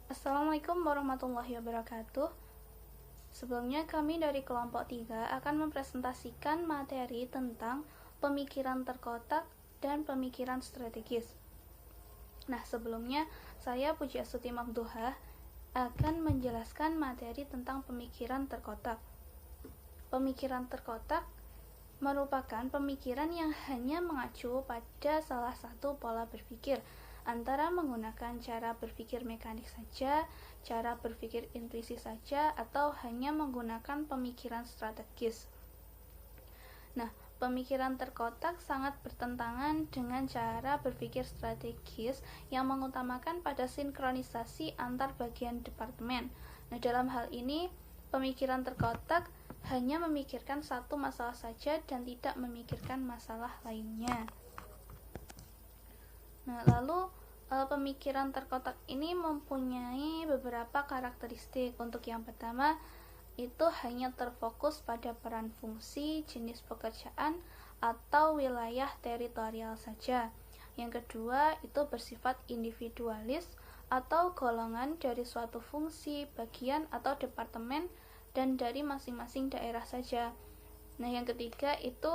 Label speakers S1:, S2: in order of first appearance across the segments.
S1: Assalamualaikum warahmatullahi wabarakatuh. Sebelumnya kami dari kelompok 3 akan mempresentasikan materi tentang pemikiran terkotak dan pemikiran strategis. Nah, sebelumnya saya Puji Astuti Mabduha akan menjelaskan materi tentang pemikiran terkotak. Pemikiran terkotak merupakan pemikiran yang hanya mengacu pada salah satu pola berpikir, antara menggunakan cara berpikir mekanik saja, cara berpikir intuisi saja, atau hanya menggunakan pemikiran strategis. Nah, pemikiran terkotak sangat bertentangan dengan cara berpikir strategis yang mengutamakan pada sinkronisasi antar bagian departemen. Nah, dalam hal ini, pemikiran terkotak hanya memikirkan satu masalah saja dan tidak memikirkan masalah lainnya. Nah, lalu pemikiran terkotak ini mempunyai beberapa karakteristik. Untuk yang pertama, itu hanya terfokus pada peran fungsi, jenis pekerjaan, atau wilayah teritorial saja. Yang kedua, itu bersifat individualis atau golongan dari suatu fungsi, bagian, atau departemen dan dari masing-masing daerah saja. Nah, yang ketiga itu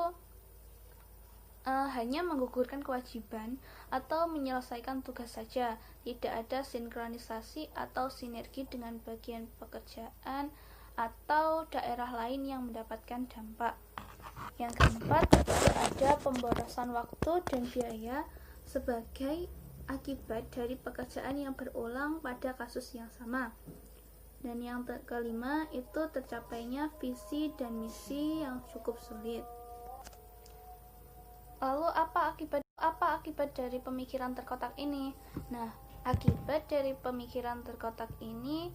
S1: hanya menggugurkan kewajiban atau menyelesaikan tugas saja, tidak ada sinkronisasi atau sinergi dengan bagian pekerjaan atau daerah lain yang mendapatkan dampak. Yang keempat, ada pemborosan waktu dan biaya sebagai akibat dari pekerjaan yang berulang pada kasus yang sama. Dan yang kelima, itu tercapainya visi dan misi yang cukup sulit. Lalu apa akibat dari pemikiran terkotak ini? Nah, akibat dari pemikiran terkotak ini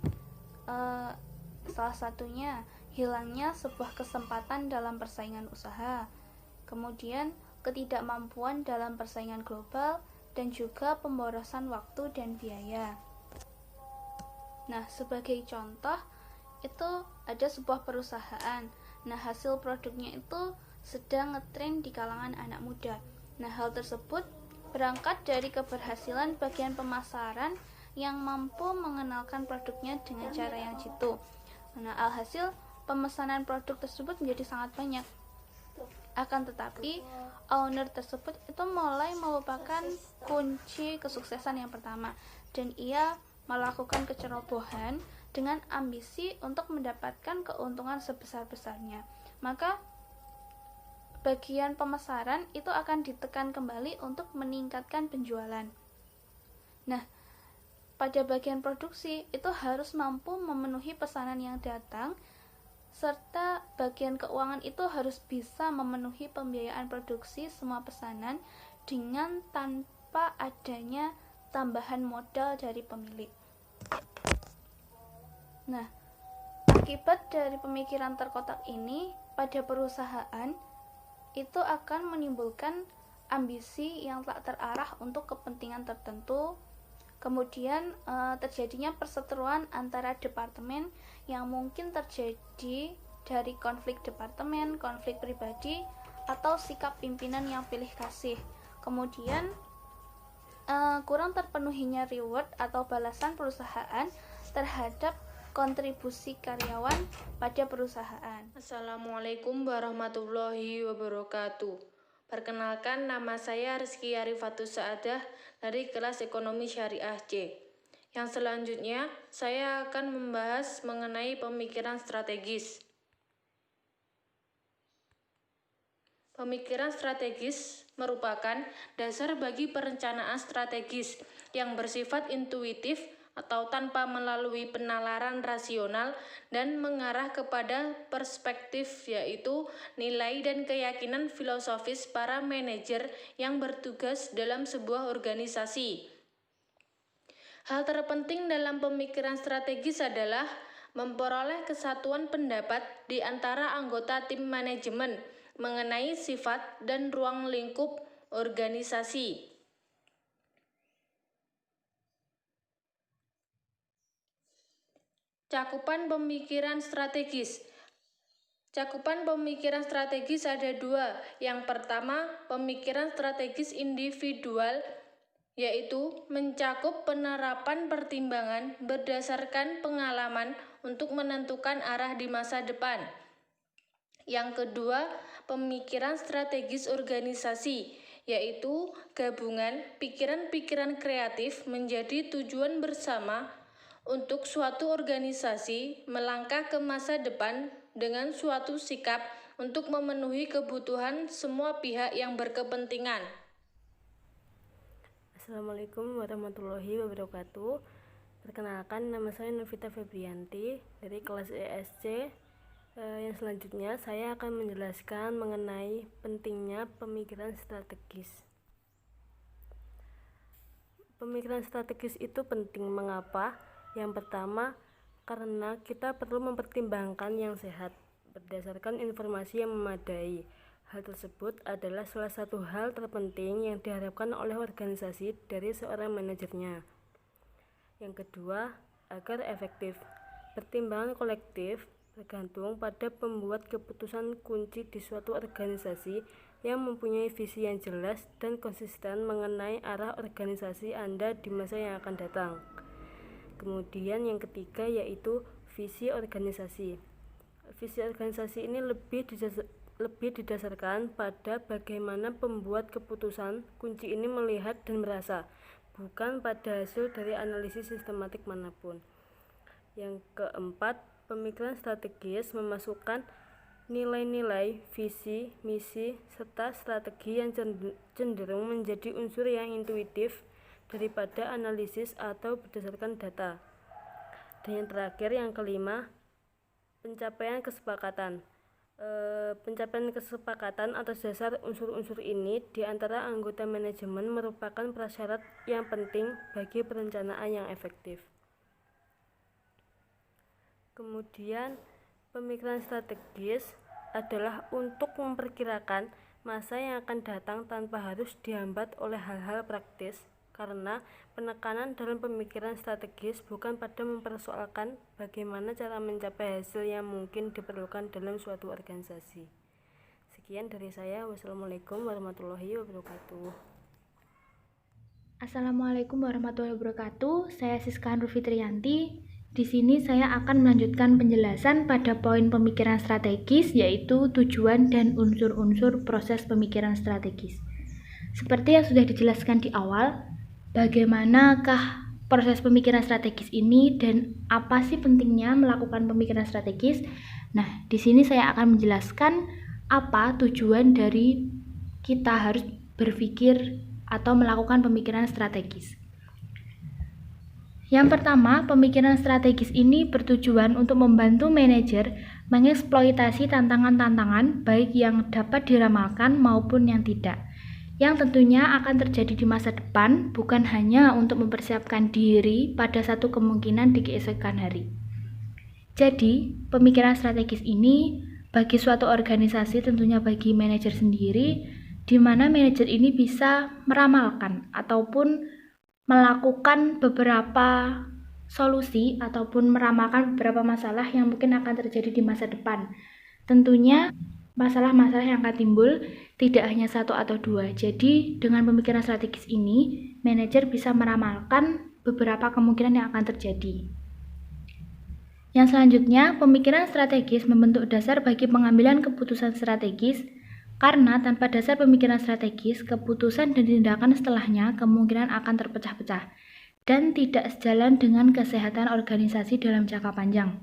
S1: salah satunya hilangnya sebuah kesempatan dalam persaingan usaha, kemudian ketidakmampuan dalam persaingan global, dan juga pemborosan waktu dan biaya. Nah, sebagai contoh, itu ada sebuah perusahaan. Nah, hasil produknya itu sedang ngetren di kalangan anak muda. Nah, hal tersebut berangkat dari keberhasilan bagian pemasaran yang mampu mengenalkan produknya dengan cara yang jitu. Nah, alhasil pemesanan produk tersebut menjadi sangat banyak. Akan tetapi, owner tersebut itu mulai melupakan kunci kesuksesan yang pertama, dan ia melakukan kecerobohan dengan ambisi untuk mendapatkan keuntungan sebesar-besarnya. Maka bagian pemasaran itu akan ditekan kembali untuk meningkatkan penjualan. Nah, pada bagian produksi itu harus mampu memenuhi pesanan yang datang, serta bagian keuangan itu harus bisa memenuhi pembiayaan produksi semua pesanan dengan tanpa adanya tambahan modal dari pemilik. Nah, akibat dari pemikiran terkotak ini pada perusahaan itu akan menimbulkan ambisi yang tak terarah untuk kepentingan tertentu. Kemudian terjadinya perseteruan antara departemen yang mungkin terjadi dari konflik departemen, konflik pribadi, atau sikap pimpinan yang pilih kasih. Kemudian kurang terpenuhinya reward atau balasan perusahaan terhadap kontribusi karyawan pada perusahaan.
S2: Assalamualaikum warahmatullahi wabarakatuh. Perkenalkan, nama saya Rizky Arifatus Saadah dari kelas Ekonomi Syariah C. Yang selanjutnya, saya akan membahas mengenai pemikiran strategis. Pemikiran strategis merupakan dasar bagi perencanaan strategis yang bersifat intuitif atau tanpa melalui penalaran rasional dan mengarah kepada perspektif, yaitu nilai dan keyakinan filosofis para manajer yang bertugas dalam sebuah organisasi. Hal terpenting dalam pemikiran strategis adalah memperoleh kesatuan pendapat di antara anggota tim manajemen mengenai sifat dan ruang lingkup organisasi. Cakupan pemikiran strategis. Cakupan pemikiran strategis ada dua. Yang pertama, pemikiran strategis individual, yaitu mencakup penerapan pertimbangan berdasarkan pengalaman untuk menentukan arah di masa depan. Yang kedua, pemikiran strategis organisasi, yaitu gabungan pikiran-pikiran kreatif menjadi tujuan bersama untuk suatu organisasi melangkah ke masa depan dengan suatu sikap untuk memenuhi kebutuhan semua pihak yang berkepentingan.
S3: Assalamualaikum warahmatullahi wabarakatuh. Perkenalkan, nama saya Novita Febrianti dari kelas ESC. Yang selanjutnya saya akan menjelaskan mengenai pentingnya pemikiran strategis. Pemikiran strategis itu penting. Mengapa? Yang pertama, karena kita perlu mempertimbangkan yang sehat berdasarkan informasi yang memadai. Hal tersebut adalah salah satu hal terpenting yang diharapkan oleh organisasi dari seorang manajernya. Yang kedua, agar efektif. Pertimbangan kolektif bergantung pada pembuat keputusan kunci di suatu organisasi yang mempunyai visi yang jelas dan konsisten mengenai arah organisasi Anda di masa yang akan datang. Kemudian yang ketiga yaitu visi organisasi. Visi organisasi ini lebih didasarkan pada bagaimana pembuat keputusan kunci ini melihat dan merasa, bukan pada hasil dari analisis sistematik manapun. Yang keempat, pemikiran strategis memasukkan nilai-nilai, visi, misi, serta strategi yang cenderung menjadi unsur yang intuitif daripada analisis atau berdasarkan data. Dan yang terakhir, yang kelima, pencapaian kesepakatan. Pencapaian kesepakatan atas dasar unsur-unsur ini di antara anggota manajemen merupakan prasyarat yang penting bagi perencanaan yang efektif. Kemudian, pemikiran strategis adalah untuk memperkirakan masa yang akan datang tanpa harus dihambat oleh hal-hal praktis, karena penekanan dalam pemikiran strategis bukan pada mempersoalkan bagaimana cara mencapai hasil yang mungkin diperlukan dalam suatu organisasi. Sekian dari saya. Wassalamualaikum warahmatullahi wabarakatuh.
S1: Assalamualaikum warahmatullahi wabarakatuh. Saya Siska Nur Fitriyanti. Di sini saya akan melanjutkan penjelasan pada poin pemikiran strategis, yaitu tujuan dan unsur-unsur proses pemikiran strategis. Seperti yang sudah dijelaskan di awal, bagaimanakah proses pemikiran strategis ini dan apa sih pentingnya melakukan pemikiran strategis? Nah, di sini saya akan menjelaskan apa tujuan dari kita harus berpikir atau melakukan pemikiran strategis. Yang pertama, pemikiran strategis ini bertujuan untuk membantu manajer mengeksploitasi tantangan-tantangan baik yang dapat diramalkan maupun yang tidak, yang tentunya akan terjadi di masa depan, bukan hanya untuk mempersiapkan diri pada satu kemungkinan di keesokan hari. Jadi, pemikiran strategis ini bagi suatu organisasi, tentunya bagi manajer sendiri, di mana manajer ini bisa meramalkan ataupun melakukan beberapa solusi ataupun meramalkan beberapa masalah yang mungkin akan terjadi di masa depan. Tentunya masalah-masalah yang akan timbul tidak hanya satu atau dua. Jadi dengan pemikiran strategis ini, manajer bisa meramalkan beberapa kemungkinan yang akan terjadi. Yang selanjutnya, pemikiran strategis membentuk dasar bagi pengambilan keputusan strategis, karena tanpa dasar pemikiran strategis, keputusan dan tindakan setelahnya kemungkinan akan terpecah-pecah dan tidak sejalan dengan kesehatan organisasi dalam jangka panjang.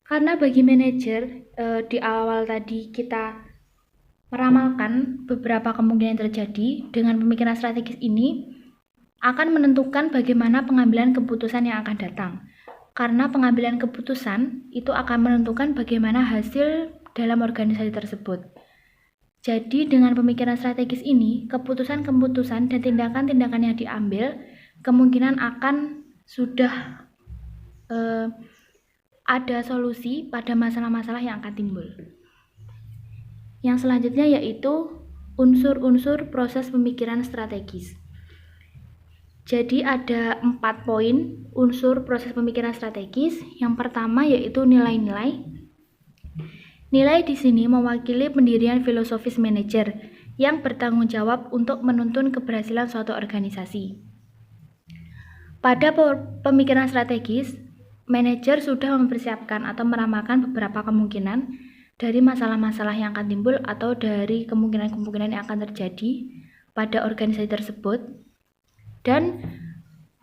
S1: Karena bagi manajer, di awal tadi kita meramalkan beberapa kemungkinan yang terjadi, dengan pemikiran strategis ini akan menentukan bagaimana pengambilan keputusan yang akan datang. Karena pengambilan keputusan itu akan menentukan bagaimana hasil dalam organisasi tersebut. Jadi dengan pemikiran strategis ini, keputusan-keputusan dan tindakan-tindakan yang diambil kemungkinan akan sudah ada solusi pada masalah-masalah yang akan timbul. Yang selanjutnya yaitu unsur-unsur proses pemikiran strategis. Jadi ada 4 poin unsur proses pemikiran strategis. Yang pertama yaitu nilai-nilai. Nilai di sini mewakili pendirian filosofis manajer,
S4: yang bertanggung jawab untuk menuntun keberhasilan suatu organisasi. Pada pemikiran strategis, manajer sudah mempersiapkan atau meramalkan beberapa kemungkinan dari masalah-masalah yang akan timbul atau dari kemungkinan-kemungkinan yang akan terjadi pada organisasi tersebut, dan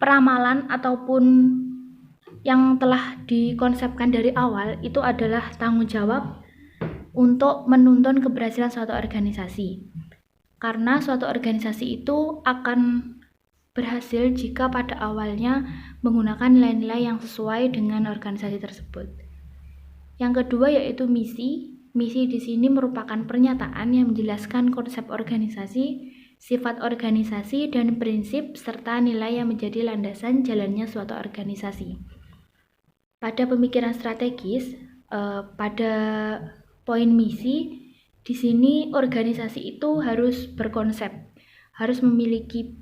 S4: peramalan ataupun yang telah dikonsepkan dari awal itu adalah tanggung jawab untuk menuntun keberhasilan suatu organisasi. Karena suatu organisasi itu akan berhasil jika pada awalnya menggunakan nilai-nilai yang sesuai dengan organisasi tersebut. Yang kedua yaitu misi. Misi di sini merupakan pernyataan yang menjelaskan konsep organisasi, sifat organisasi, dan prinsip serta nilai yang menjadi landasan jalannya suatu organisasi. Pada pemikiran strategis, pada poin misi, di sini organisasi itu harus berkonsep, harus memiliki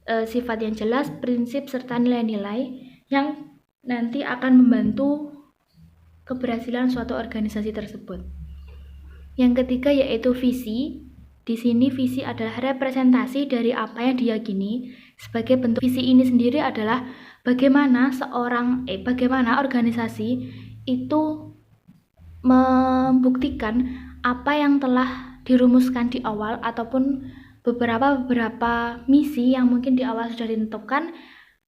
S4: sifat yang jelas, prinsip, serta nilai-nilai yang nanti akan membantu keberhasilan suatu organisasi tersebut. Yang ketiga yaitu visi. Di sini visi adalah representasi dari apa yang diyakini. Sebagai bentuk visi ini sendiri adalah bagaimana organisasi itu membuktikan apa yang telah dirumuskan di awal ataupun beberapa misi yang mungkin di awal sudah ditentukan.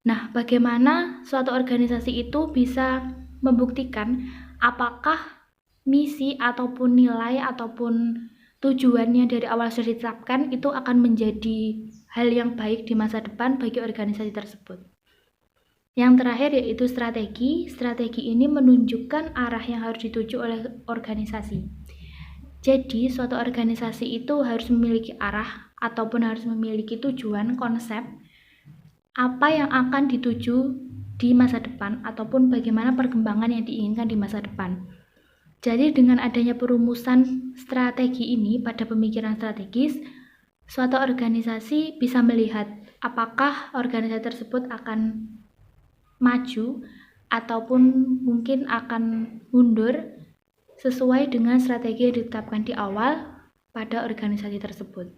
S4: Nah, bagaimana suatu organisasi itu bisa membuktikan apakah misi ataupun nilai ataupun tujuannya dari awal sudah ditetapkan itu akan menjadi hal yang baik di masa depan bagi organisasi tersebut. Yang terakhir yaitu strategi. Strategi ini menunjukkan arah yang harus dituju oleh organisasi. Jadi, suatu organisasi itu harus memiliki arah ataupun harus memiliki tujuan, konsep, apa yang akan dituju di masa depan ataupun bagaimana perkembangan yang diinginkan di masa depan. Jadi dengan adanya perumusan strategi ini pada pemikiran strategis, suatu organisasi bisa melihat apakah organisasi tersebut akan maju ataupun mungkin akan mundur sesuai dengan strategi yang ditetapkan di awal pada organisasi tersebut.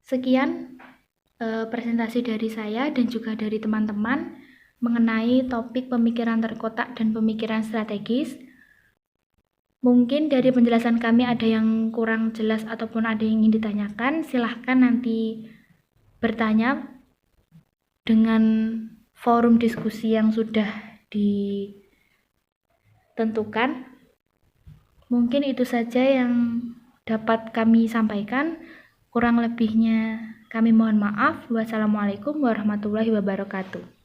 S4: Sekian presentasi dari saya dan juga dari teman-teman mengenai topik pemikiran terkotak dan pemikiran strategis. Mungkin dari penjelasan kami ada yang kurang jelas ataupun ada yang ingin ditanyakan, silahkan nanti bertanya dengan forum diskusi yang sudah ditentukan. Mungkin itu saja yang dapat kami sampaikan. Kurang lebihnya kami mohon maaf. Wassalamualaikum warahmatullahi wabarakatuh.